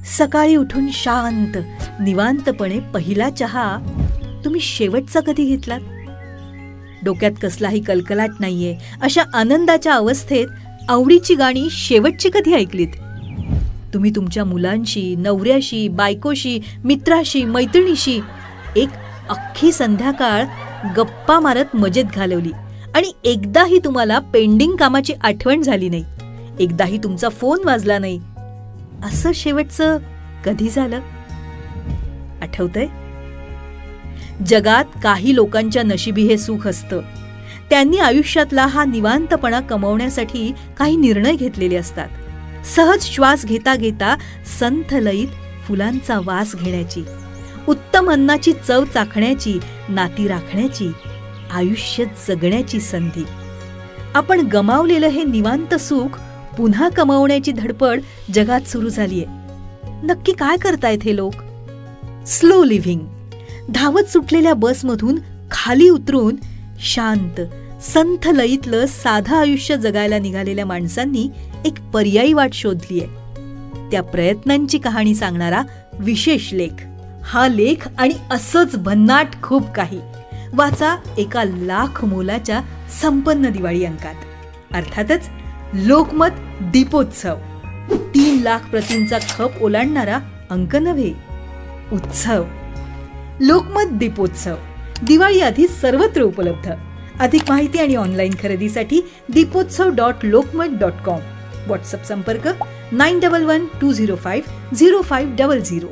सकाळी उठून शांत निवांतपणे पहिला चहा तुम्ही शेवटचा कधी घेतलात? डोक्यात कसलाही कलकलाट नाहीये अशा आनंदाच्या अवस्थेत आवडीची गाणी शेवटची कधी ऐकलीत? तुम्ही तुमच्या मुलांशी, नवऱ्याशी, बायकोशी, मित्राशी, मैत्रिणीशी एक अख्खी संध्याकाळ गप्पा मारत मजेत घालवली आणि एकदाही तुम्हाला पेंडिंग कामाची आठवण झाली नाही, एकदाही तुमचा फोन वाजला नाही, असं शेवटचं कधी झालं? आठवतंय? जगात काही लोकांच्या नशिबी हे सुख असतं. त्यांनी आयुष्यातला हा निवांतपणा कमवण्यासाठी काही निर्णय घेतलेले असतात. सहज श्वास घेता घेता संथ लयीत फुलांचा वास घेण्याची, उत्तम अन्नाची चव चाखण्याची, नाती राखण्याची, आयुष्य जगण्याची संधी. आपण गमावलेलं हे निवांत सुख पुन्हा कमावण्याची धडपड जगात सुरू झालीये. नक्की काय करतायत हे लोक? Slow living. धावत सुटलेल्या बसमधून खाली उतरून शांत संथ लयीतलं साधं आयुष्य जगायला निघालेल्या माणसांनी एक पर्यायी वाट शोधलीय. त्या प्रयत्नांची कहाणी सांगणारा विशेष लेख. हा लेख आणि असंच भन्नाट खूप काही वाचा एका लाख मोलाच्या संपन्न दिवाळी अंकात. अर्थातच लोकमत दीपोत्सव. 3 लाख प्रतींचा खप ओलांडणारा अंक नव्हे, उत्सव. लोकमत दीपोत्सव दिवाळी आधी सर्वत्र उपलब्ध. अधिक माहिती आणि ऑनलाईन खरेदीसाठी दीपोत्सव.lokmat.com. व्हॉट्सअप संपर्क 9112050500.